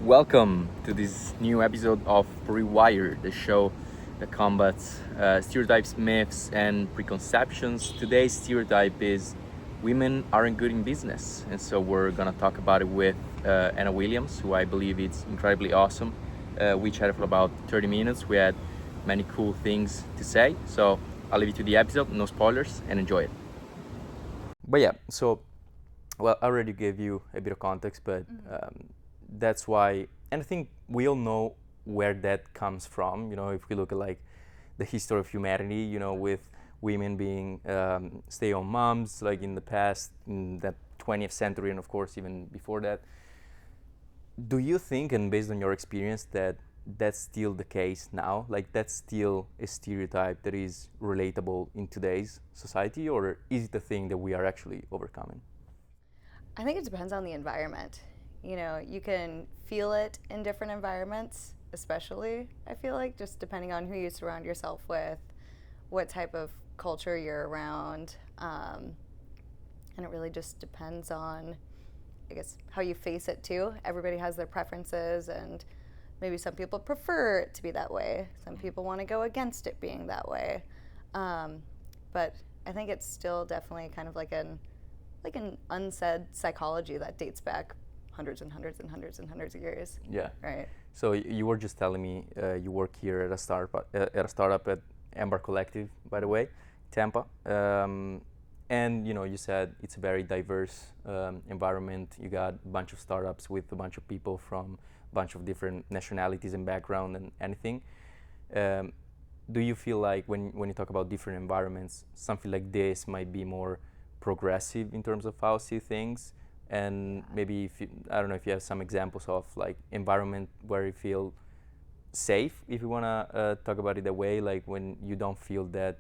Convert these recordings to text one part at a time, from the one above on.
Welcome to this new episode of Rewire, the show that combats stereotypes, myths, and preconceptions. Today's stereotype is women aren't good in business, and so we're gonna talk about it with Anna Williams, who I believe is incredibly awesome. We chatted for about 30 minutes. We had many cool things to say, so I'll leave you to the episode, no spoilers, and enjoy it. But yeah, I already gave you a bit of context, but that's why, and I think we all know where that comes from. You know, if we look at like the history of humanity, you know, with women being stay-at-home moms, like in the past, in that 20th century, and of course even before that. Do you think, and based on your experience, that that's still the case now? Like that's still a stereotype that is relatable in today's society, or is it a thing that we are actually overcoming? I think it depends on the environment. You know, you can feel it in different environments, especially, I feel like, just depending on who you surround yourself with, what type of culture you're around. And it really just depends on, I guess, how you face it too. Everybody has their preferences, and maybe some people prefer it to be that way. Some people want to go against it being that way. But I think it's still definitely kind of like an unsaid psychology that dates back hundreds and hundreds and hundreds and hundreds of years. Yeah. Right. So you were just telling me you work here at a startup at Amber Collective, by the way, Tampa. And you know, you said it's a very diverse environment. You got a bunch of startups with a bunch of people from a bunch of different nationalities and background and anything. Do you feel like when you talk about different environments, something like this might be more progressive in terms of how you see things? And maybe if I don't know if you have some examples of like environment where you feel safe, if you want to talk about it that way, like when you don't feel that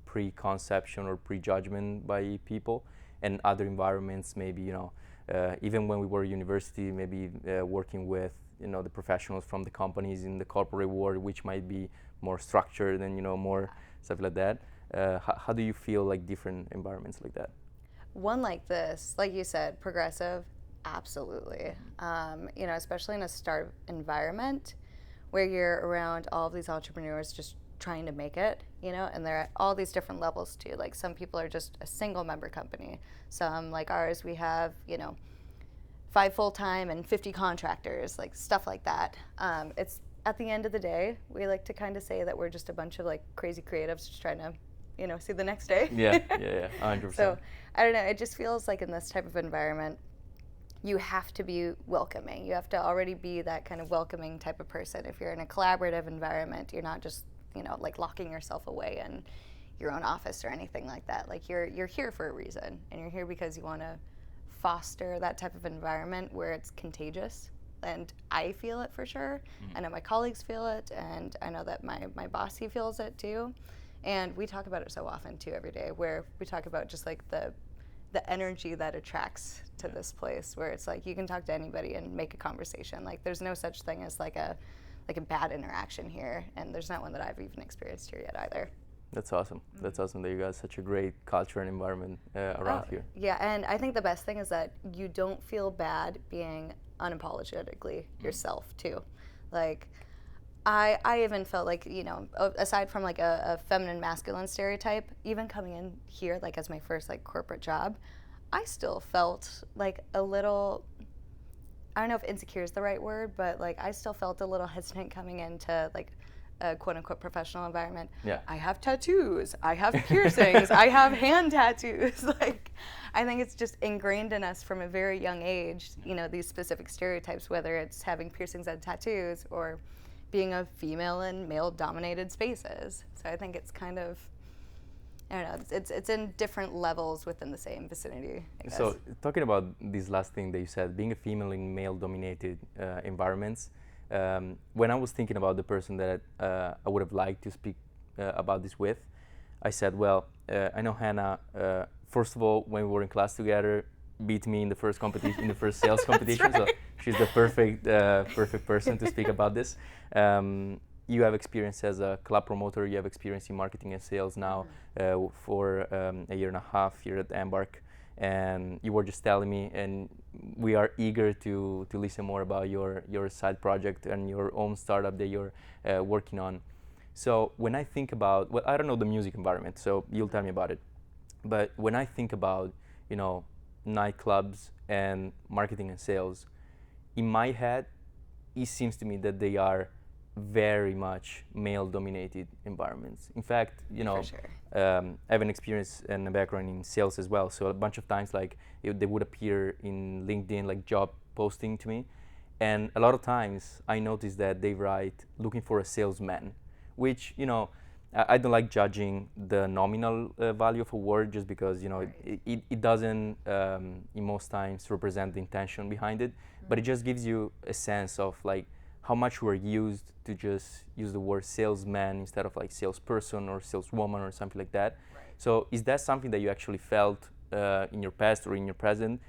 preconception or prejudgment by people, and other environments, maybe, you know, even when we were at university, maybe working with, you know, the professionals from the companies in the corporate world, which might be more structured and, you know, more stuff like that. How do you feel like different environments like that? One like this, like you said, progressive, absolutely. You know, especially in a startup environment where you're around all of these entrepreneurs just trying to make it, you know, and they're at all these different levels too. Like some people are just a single member company. Some, like ours, we have, you know, 5 full-time and 50 contractors, like stuff like that. It's at the end of the day, we like to kind of say that we're just a bunch of like crazy creatives just trying to, you know, see the next day. Yeah, 100%. So I don't know, it just feels like in this type of environment, you have to be welcoming. You have to already be that kind of welcoming type of person. If you're in a collaborative environment, you're not just, you know, like locking yourself away in your own office or anything like that. Like you're here for a reason, and you're here because you want to foster that type of environment where it's contagious. And I feel it for sure. I know my colleagues feel it, and I know that my boss, he feels it too. And we talk about it so often too every day, where we talk about just like the energy that attracts to this place, where it's like you can talk to anybody and make a conversation. Like there's no such thing as like a bad interaction here, and there's not one that I've even experienced here yet either. That's awesome. That's awesome that you got such a great culture and environment around here. Yeah, and I think the best thing is that you don't feel bad being unapologetically yourself too. Like I even felt like, you know, aside from like a feminine masculine stereotype, even coming in here like as my first like corporate job, I still felt like a little, I don't know if insecure is the right word, but like I still felt a little hesitant coming into like a quote unquote professional environment. Yeah. I have tattoos, I have piercings, I have hand tattoos. Like I think it's just ingrained in us from a very young age, you know, these specific stereotypes, whether it's having piercings and tattoos or being a female in male-dominated spaces. So I think it's kind of, I don't know, it's in different levels within the same vicinity, I guess. So talking about this last thing that you said, being a female in male-dominated environments, when I was thinking about the person that I would have liked to speak about this with, I said, well, I know Hannah, first of all, when we were in class together, beat me in the first competition, in the first sales competition. Right. So she's the perfect person to speak about this. You have experience as a club promoter. You have experience in marketing and sales now for a year and a half here at Embark. and you were just telling me, and we are eager to listen more about your side project and your own startup that you're working on. So when I think about, well, I don't know the music environment, so you'll tell me about it. But when I think about, you know, nightclubs and marketing and sales, in my head, it seems to me that they are very much male-dominated environments. In fact, you know, For sure. I have an experience and a background in sales as well. So a bunch of times, like, they would appear in LinkedIn, like job posting to me, and a lot of times I notice that they write looking for a salesman, which, you know, I don't like judging the nominal value of a word just because, you know, Right. it doesn't in most times represent the intention behind it, but it just gives you a sense of like how much we're used to just use the word salesman instead of like salesperson or saleswoman or something like that. Right. So is that something that you actually felt in your past or in your present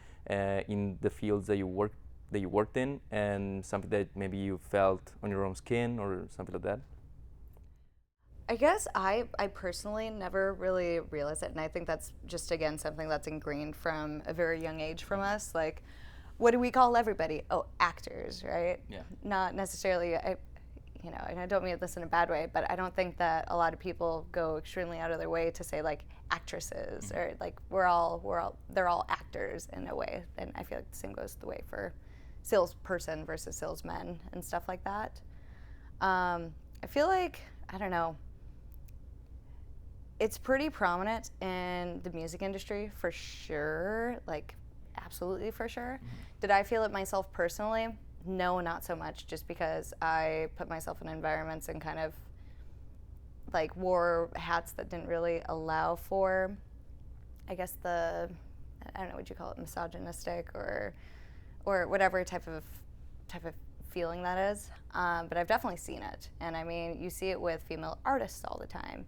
in the fields that you worked in, and something that maybe you felt on your own skin or something like that? I guess I personally never really realized it, and I think that's just again something that's ingrained from a very young age from us. Like, what do we call everybody? Oh, actors, right? Yeah. Not necessarily, you know, and I don't mean this in a bad way, but I don't think that a lot of people go extremely out of their way to say like actresses or like they're all actors in a way, and I feel like the same goes the way for salesperson versus salesmen and stuff like that. I feel like I don't know. It's pretty prominent in the music industry for sure, like absolutely for sure. Did I feel it myself personally? No, not so much, just because I put myself in environments and kind of like wore hats that didn't really allow for, I guess I don't know what you call it, misogynistic or whatever type of feeling that is. But I've definitely seen it, and I mean, you see it with female artists all the time.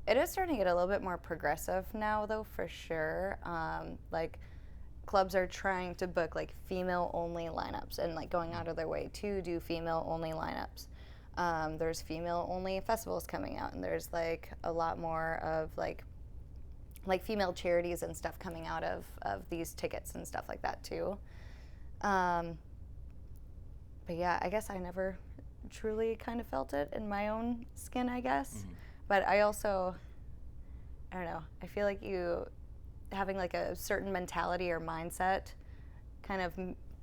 It is starting to get a little bit more progressive now, though, for sure. Like, clubs are trying to book like female-only lineups and like going out of their way to do female-only lineups. There's female-only festivals coming out, and there's like a lot more of like female charities and stuff coming out of these tickets and stuff like that too. But yeah, I guess I never truly kind of felt it in my own skin, I guess. Mm-hmm. But I also, I don't know, I feel like you having like a certain mentality or mindset kind of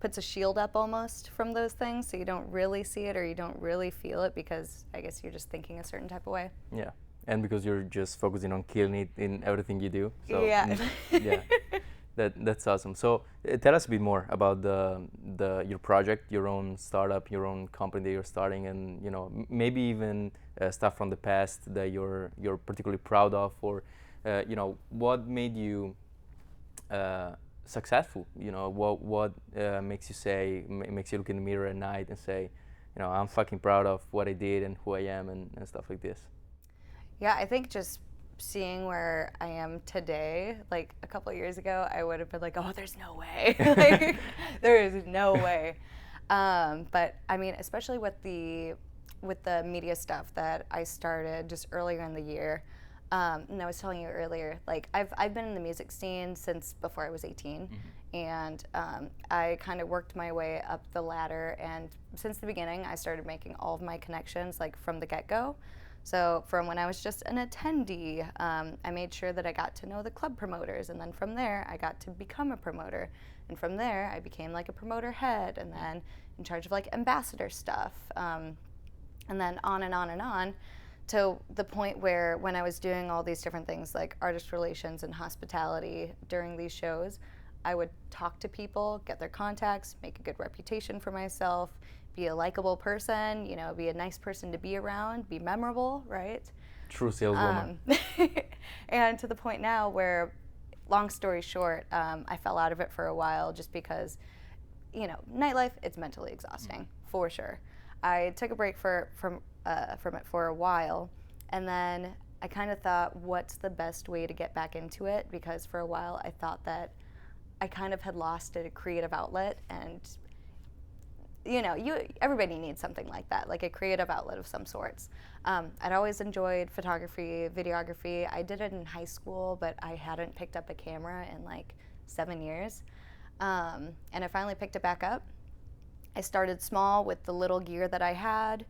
puts a shield up almost from those things, so you don't really see it or you don't really feel it because I guess you're just thinking a certain type of way. Yeah, and because you're just focusing on killing it in everything you do. So yeah. Yeah. That's awesome. So tell us a bit more about your project, your own startup, your own company that you're starting, and you know maybe even stuff from the past that you're particularly proud of, or you know what made you successful. You know what makes you look in the mirror at night and say, you know, I'm fucking proud of what I did and who I am and stuff like this. Yeah, I think just seeing where I am today, like a couple of years ago, I would have been like, oh, there's no way. Like, there is no way. But I mean, especially with the media stuff that I started just earlier in the year. And I was telling you earlier, like I've been in the music scene since before I was 18, mm-hmm. and I kind of worked my way up the ladder. And since the beginning, I started making all of my connections like from the get-go. So from when I was just an attendee, I made sure that I got to know the club promoters, and then from there I got to become a promoter, and from there I became like a promoter head, and then in charge of like ambassador stuff, and then on and on and on, to the point where when I was doing all these different things like artist relations and hospitality during these shows, I would talk to people, get their contacts, make a good reputation for myself, be a likable person, you know, be a nice person to be around, be memorable, right? True saleswoman. And to the point now where, long story short, I fell out of it for a while just because, you know, nightlife, it's mentally exhausting, for sure. I took a break from it for a while, and then I kind of thought, what's the best way to get back into it? Because for a while I thought that I kind of had lost a creative outlet, and everybody needs something like that, like a creative outlet of some sorts. I'd always enjoyed photography, videography. I did it in high school, but I hadn't picked up a camera in like 7 years. And I finally picked it back up. I started small with the little gear that I had.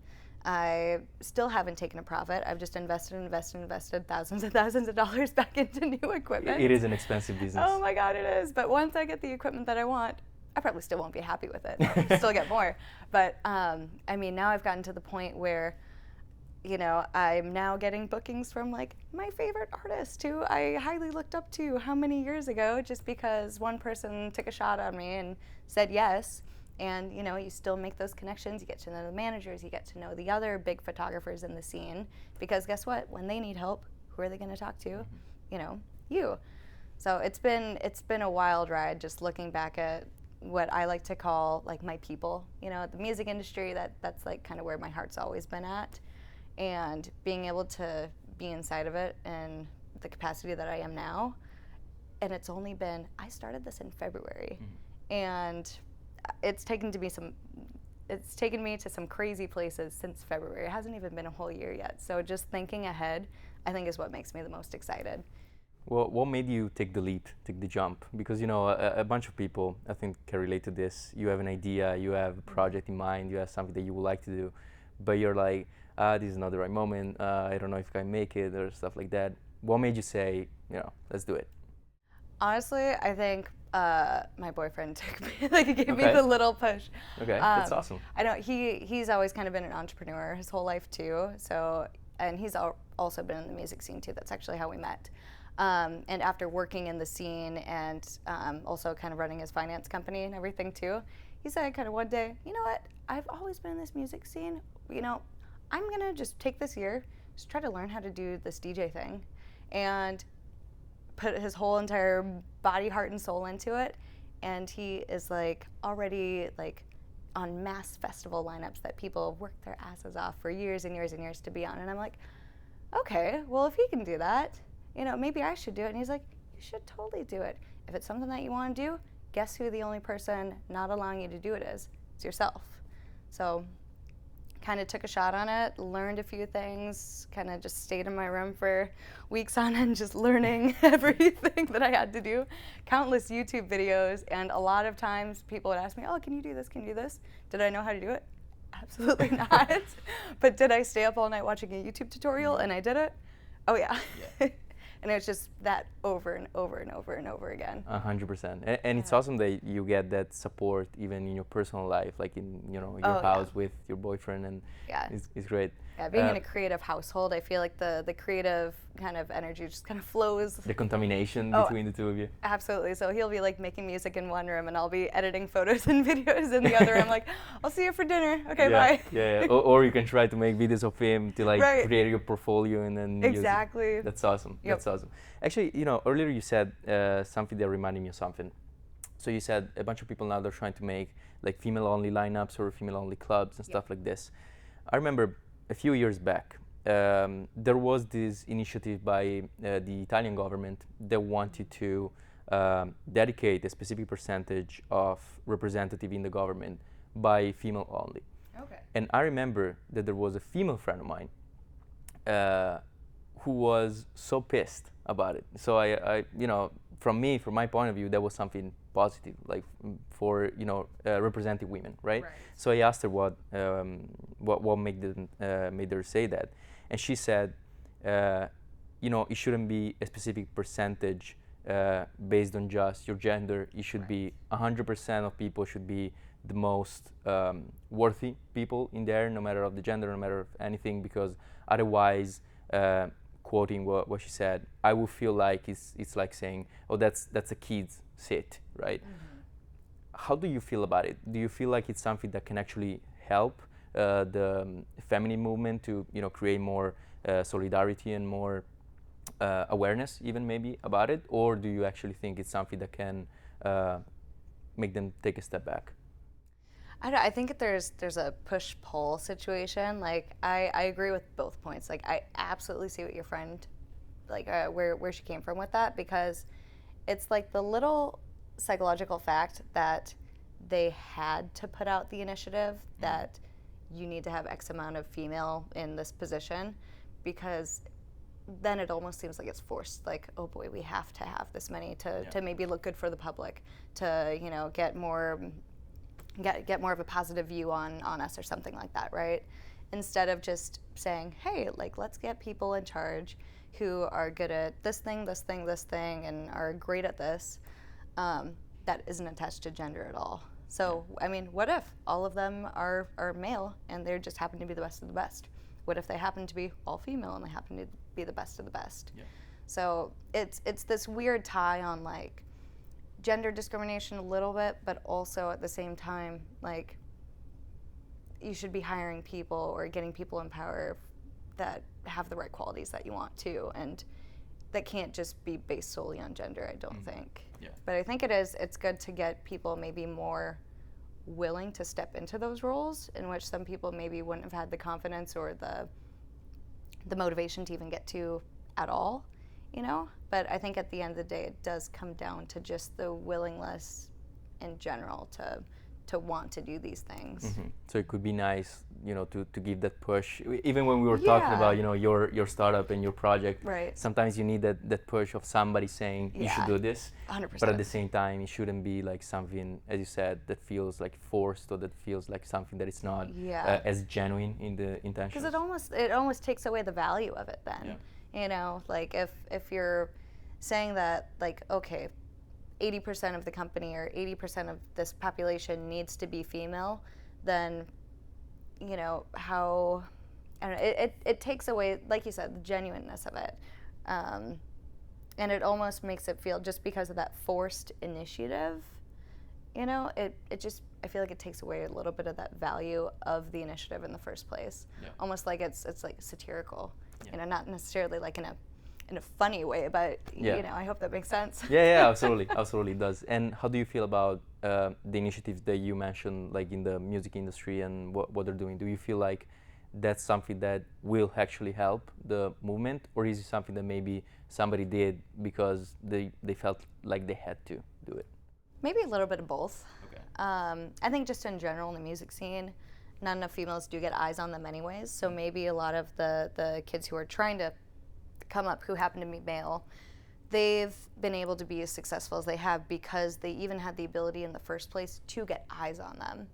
I still haven't taken a profit. I've just invested thousands and thousands of dollars back into new equipment. It is an expensive business. Oh my God, it is. But once I get the equipment that I want, I probably still won't be happy with it. I'll still get more. But now I've gotten to the point where, I'm now getting bookings from like my favorite artist who I highly looked up to how many years ago, just because one person took a shot on me and said yes. And you still make those connections. You get to know the managers. You get to know the other big photographers in the scene. Because guess what? When they need help, who are they going to talk to? You. So it's been a wild ride. Just looking back at what I like to call like my people. The music industry. That's like kind of where my heart's always been at, and being able to be inside of it in the capacity that I am now. And it's only been. I started this in February, and it's taken me to some crazy places since February. It hasn't even been a whole year yet. So just thinking ahead, I think, is what makes me the most excited. Well, what made you take the leap, take the jump? Because a bunch of people, I think, can relate to this. You have an idea, you have a project in mind, you have something that you would like to do, but you're like, this is not the right moment. I don't know if I can make it or stuff like that. What made you say, let's do it? Honestly, I think my boyfriend took me, gave me the little push. Okay, that's awesome. I know he's always kind of been an entrepreneur his whole life too. So, and he's also been in the music scene too. That's actually how we met. And after working in the scene and also kind of running his finance company and everything too, he said kind of one day, you know what? I've always been in this music scene. I'm gonna just take this year, just try to learn how to do this DJ thing, and put his whole entire body, heart, and soul into it. And he is already on mass festival lineups that people have worked their asses off for years and years and years to be on. And I'm like, okay, well, if he can do that, maybe I should do it. And he's like, you should totally do it. If it's something that you want to do, guess who the only person not allowing you to do it is? It's yourself. So kind of took a shot on it, learned a few things, kind of just stayed in my room for weeks on end just learning everything that I had to do, countless YouTube videos, and a lot of times people would ask me, oh, can you do this, can you do this? Did I know how to do it? Absolutely not. But did I stay up all night watching a YouTube tutorial and I did it? Oh yeah. And it's just that over and over and over and over again. 100%. And it's awesome that you get that support even in your personal life, like in your house with your boyfriend, and it's great. Yeah, being in a creative household, I feel like the creative kind of energy just kind of flows. The contamination between the two of you. Absolutely. So he'll be making music in one room and I'll be editing photos and videos in the other. I'm like, I'll see you for dinner. Okay, bye. Yeah. Or you can try to make videos of him to create your portfolio and then exactly. That's awesome. Yep. That's awesome. Actually, earlier you said something that reminded me of something. So you said a bunch of people now they're trying to make female-only lineups or female-only clubs and stuff like this. I remember a few years back, there was this initiative by the Italian government that wanted to dedicate a specific percentage of representative in the government by female only. Okay. And I remember that there was a female friend of mine who was so pissed about it. So I from my point of view, that was something positive, for representing women, right? So I asked her what made her say that, and she said, it shouldn't be a specific percentage based on just your gender. It should be 100% of people should be the most worthy people in there, no matter of the gender, no matter of anything, because otherwise. Quoting what she said, I will feel like it's like saying, oh, that's a kid's seat, right? Mm-hmm. How do you feel about it? Do you feel like it's something that can actually help the feminine movement to create more solidarity and more awareness, even maybe about it, or do you actually think it's something that can make them take a step back? I think there's a push-pull situation. I agree with both points. I absolutely see what your friend, where she came from with that, because it's the little psychological fact that they had to put out the initiative that you need to have X amount of female in this position, because then it almost seems like it's forced. Like, oh boy, we have to have this many to maybe look good for the public, to get more of a positive view on us or something like that, right? Instead of just saying, hey, like, let's get people in charge who are good at this thing, and are great at this, that isn't attached to gender at all. So, I mean, what if all of them are male and they just happen to be the best of the best? What if they happen to be all female and they happen to be the best of the best? Yeah. So it's this weird tie on, like, gender discrimination a little bit, but also at the same time, like, you should be hiring people or getting people in power that have the right qualities that you want too, and that can't just be based solely on gender, I don't think. Yeah. But I think it's good to get people maybe more willing to step into those roles, in which some people maybe wouldn't have had the confidence or the motivation to even get to at all, But I think at the end of the day, it does come down to just the willingness in general to want to do these things. Mm-hmm. So it could be nice, to give that push. Even when we were talking about, your startup and your project, right. Sometimes you need that push of somebody saying you should do this. 100%. But at the same time, it shouldn't be like something, as you said, that feels like forced, or that feels like something that is not as genuine in the intentions. Because it almost takes away the value of it then. Yeah. Like if you're saying that, like, okay, 80% of the company or 80% of this population needs to be female, then, how, I don't know, it takes away, like you said, the genuineness of it. And it almost makes it feel, just because of that forced initiative, it just, I feel like it takes away a little bit of that value of the initiative in the first place. Yeah. Almost like it's like satirical, not necessarily like in a funny way, but I hope that makes sense. Yeah, absolutely it does. And how do you feel about the initiatives that you mentioned, like in the music industry and what they're doing? Do you feel like that's something that will actually help the movement, or is it something that maybe somebody did because they felt like they had to do it? Maybe a little bit of both. Okay. I think just in general in the music scene, not enough females do get eyes on them anyways, so maybe a lot of the kids who are trying to come up who happen to be male, they've been able to be as successful as they have because they even had the ability in the first place to get eyes on them.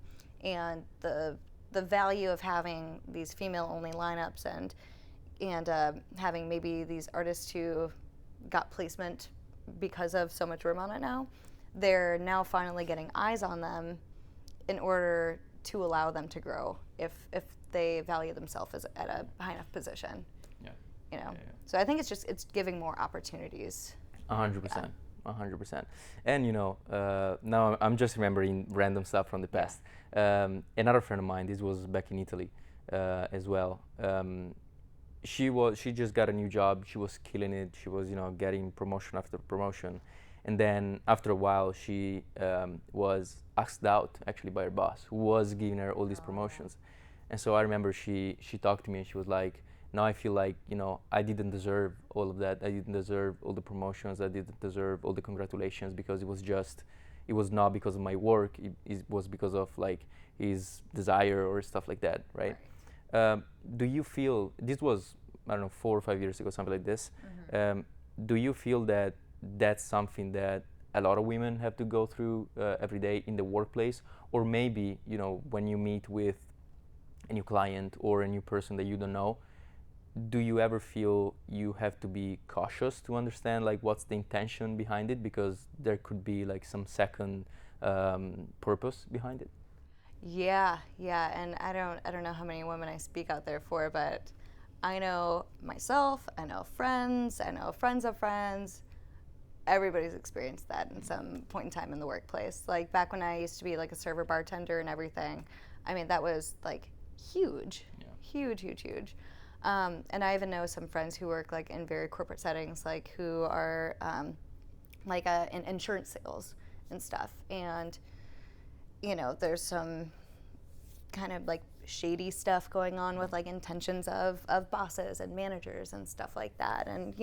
And the value of having these female-only lineups and having maybe these artists who got placement because of so much room on it now, they're now finally getting eyes on them in order to allow them to grow if they value themselves as at a high enough position. Yeah. So I think it's giving more opportunities. 100%. 100%. And now I'm just remembering random stuff from the past. Another friend of mine, this was back in Italy as well. She just got a new job. She was killing it. She was getting promotion after promotion, and then after a while she was asked out actually by her boss, who was giving her all these promotions. And so I remember she talked to me and she was like, now I feel like, I didn't deserve all of that. I didn't deserve all the promotions. I didn't deserve all the congratulations, because it was not because of my work. It was because of like his desire or stuff like that, right? Do you feel, this was, I don't know, 4 or 5 years ago, something like this. Mm-hmm. Do you feel that that's something that a lot of women have to go through every day in the workplace? Or maybe, when you meet with a new client or a new person that you don't know, do you ever feel you have to be cautious to understand like what's the intention behind it, because there could be like some second purpose behind it? Yeah, and I don't know how many women I speak out there for, but I know myself, I know friends of friends. Everybody's experienced that in some point in time in the workplace. Like back when I used to be like a server bartender and everything, I mean that was like huge, huge. And I even know some friends who work like in very corporate settings, like who are in insurance sales and stuff. And there's some kind of like shady stuff going on with like intentions of bosses and managers and stuff like that. And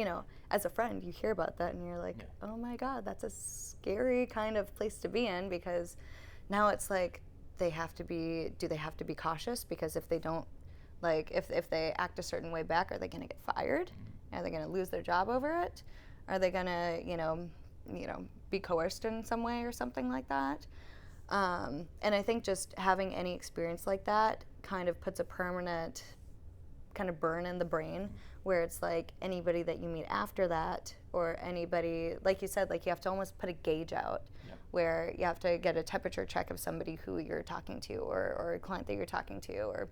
as a friend, you hear about that and you're like, oh my God, that's a scary kind of place to be in, because now it's like they have to be, do they have to be cautious? Because if they don't, like if they act a certain way back, are they going to get fired? Are they going to lose their job over it? Are they going to, be coerced in some way or something like that? And I think just having any experience like that kind of puts a permanent kind of burn in the brain, where it's like anybody that you meet after that, or anybody, like you said, like you have to almost put a gauge out, where you have to get a temperature check of somebody who you're talking to, or a client that you're talking to, or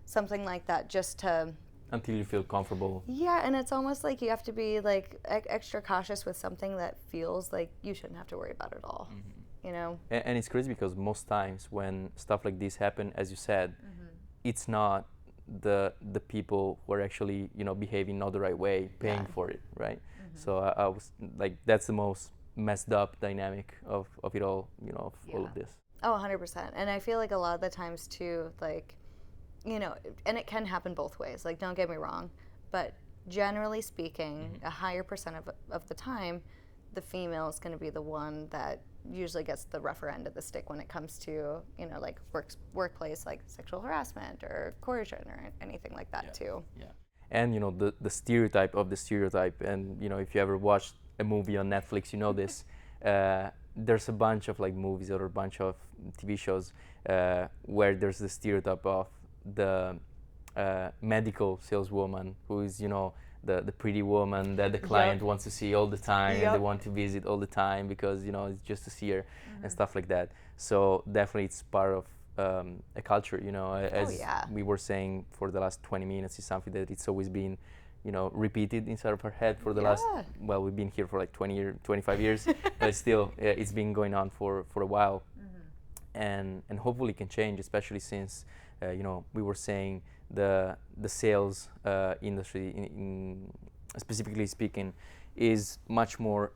something like that, just to... Until you feel comfortable. Yeah, and it's almost like you have to be like extra cautious with something that feels like you shouldn't have to worry about at all. And it's crazy because most times when stuff like this happen, as you said, it's not the people who are actually behaving not the right way paying for it, right? So I was like, that's the most messed up dynamic of it all, of all of this. Oh, 100%. And I feel like a lot of the times too, like, and it can happen both ways, like, don't get me wrong, but generally speaking, a higher percent of the time, the female is going to be the one that usually gets the rougher end of the stick when it comes to, like workplace, like sexual harassment or coercion or anything like that too. Yeah. And, the stereotype of the stereotype, and, if you ever watched a movie on Netflix, this, there's a bunch of like movies or a bunch of TV shows where there's the stereotype of the medical saleswoman who is, the pretty woman that the client wants to see all the time, and they want to visit all the time because, it's just to see her and stuff like that. So definitely it's part of a culture, as we were saying for the last 20 minutes, is something that it's always been, repeated inside of our head for the last, well, we've been here for like 25 years, but still it's been going on for a while. And hopefully it can change, especially since we were saying the sales industry, in specifically speaking, is much more,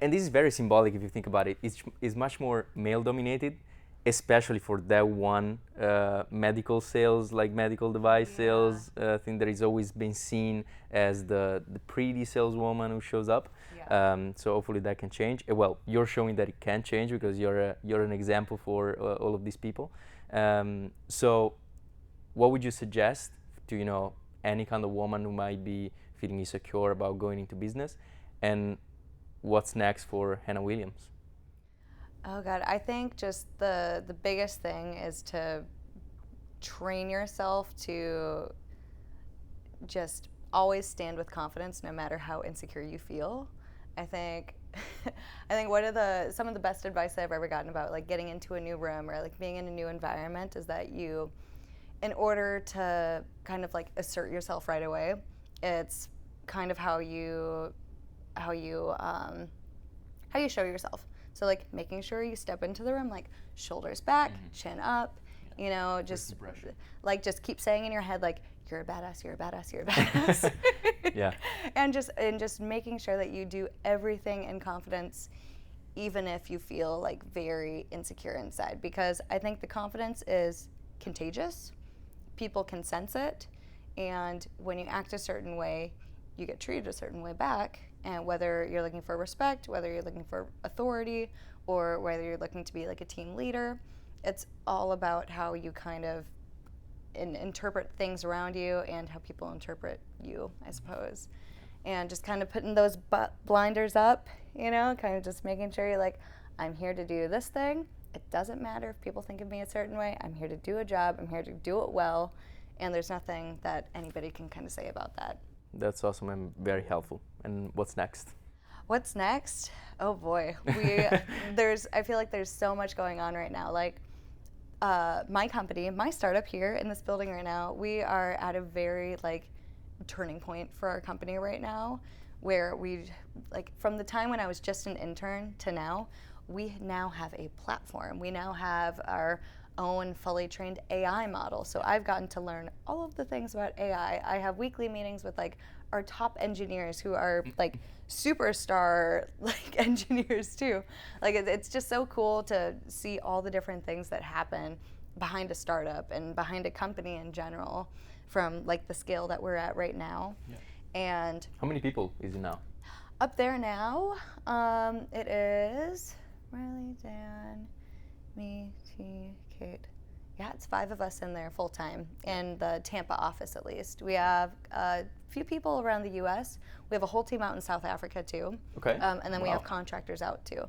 and this is very symbolic if you think about it, is much more male dominated, especially for that one medical sales, like medical device sales thing that is always been seen as the pretty saleswoman who shows up. So hopefully that can change. Well, you're showing that it can change because you're an example for all of these people. So what would you suggest to any kind of woman who might be feeling insecure about going into business, and what's next for Hannah Williams? Oh God, I think just the biggest thing is to train yourself to just always stand with confidence no matter how insecure you feel. I think one of some of the best advice I've ever gotten about like getting into a new room or like being in a new environment is that you, in order to kind of like assert yourself right away, it's kind of how you show yourself. So like making sure you step into the room like shoulders back, chin up, just like just keep saying in your head like you're a badass, you're a badass, you're a badass. And just making sure that you do everything in confidence, even if you feel like very insecure inside, because I think the confidence is contagious. People can sense it, and when you act a certain way, you get treated a certain way back. And whether you're looking for respect, whether you're looking for authority, or whether you're looking to be like a team leader, it's all about how you kind of interpret things around you and how people interpret you, I suppose. And just kind of putting those blinders up, kind of just making sure you're like, I'm here to do this thing. It doesn't matter if people think of me a certain way. I'm here to do a job. I'm here to do it well. And there's nothing that anybody can kind of say about that. That's awesome and very helpful. And what's next? What's next? Oh boy, I feel like there's so much going on right now. Like my company, my startup here in this building right now, we are at a very like turning point for our company right now, where we like from the time when I was just an intern to now, we now have a platform. We now have our own fully trained AI model. So I've gotten to learn all of the things about AI. I have weekly meetings with like our top engineers who are like superstar like engineers too. Like it's just so cool to see all the different things that happen behind a startup and behind a company in general, from like the scale that we're at right now. And how many people is it now? Up there now, it is Riley, Dan, Me, T, Kate. Yeah, it's 5 of us in there full time in the Tampa office at least. We have a few people around the U.S. We have a whole team out in South Africa too. Okay. And then we have contractors out too.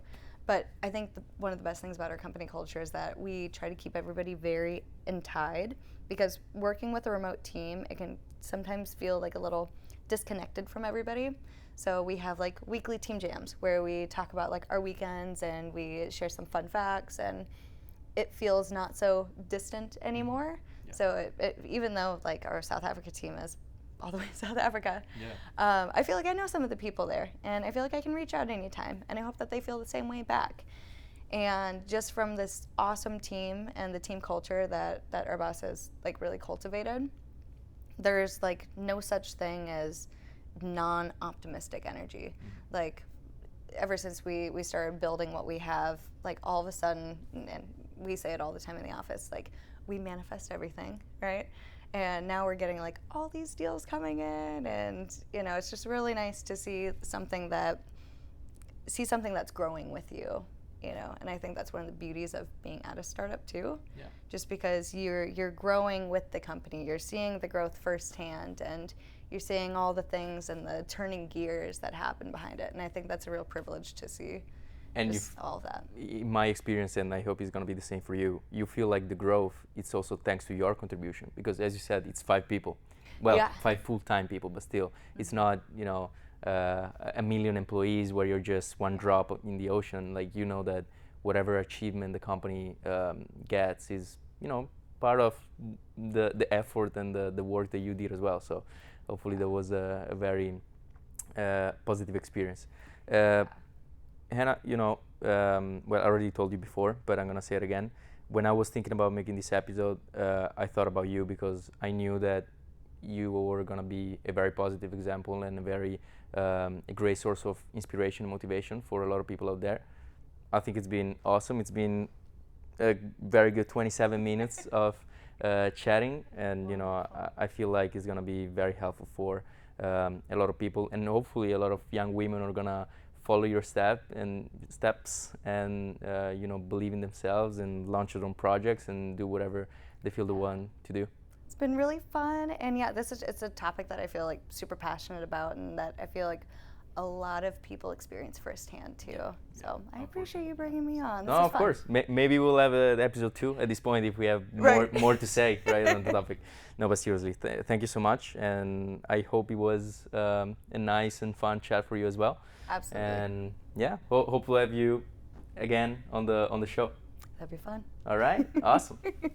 But I think one of the best things about our company culture is that we try to keep everybody very tied, because working with a remote team, it can sometimes feel like a little disconnected from everybody. So we have like weekly team jams where we talk about like our weekends and we share some fun facts, and it feels not so distant anymore. Yeah. So even though like our South Africa team is all the way in South Africa, I feel like I know some of the people there, and I feel like I can reach out anytime, and I hope that they feel the same way back. And just from this awesome team and the team culture that our boss has like really cultivated, there's like no such thing as non-optimistic energy. Like ever since we started building what we have, like all of a sudden, and we say it all the time in the office, like we manifest everything, right? And now we're getting like all these deals coming in, and it's just really nice to see something that's growing with you, and I think that's one of the beauties of being at a startup too. Yeah. Just because you're growing with the company, you're seeing the growth firsthand, and you're seeing all the things and the turning gears that happen behind it, and I think that's a real privilege to see. And all of that. In my experience, and I hope it's going to be the same for you, you feel like the growth, it's also thanks to your contribution, because as you said, it's 5 people. Well, yeah. 5 full-time people, but still, it's not, a million employees where you're just one drop in the ocean. Like, that whatever achievement the company gets is, part of the effort and the work that you did as well. So hopefully that was a very positive experience. Hannah, well, I already told you before, but I'm going to say it again. When I was thinking about making this episode, I thought about you because I knew that you were going to be a very positive example and a great source of inspiration and motivation for a lot of people out there. I think it's been awesome. It's been a very good 27 minutes of chatting, and I feel like it's going to be very helpful for a lot of people, and hopefully a lot of young women are going to follow your steps and believe in themselves and launch their own projects and do whatever they feel they want to do. It's been really fun, and yeah, it's a topic that I feel like super passionate about, and that I feel like a lot of people experience firsthand too. So I appreciate you bringing me on. No, of course. Maybe we'll have an episode 2 at this point if we have more to say on the topic. No, but seriously, thank you so much, and I hope it was a nice and fun chat for you as well. Absolutely. And yeah, hope to have you again on the show. That'd be fun. All right, awesome.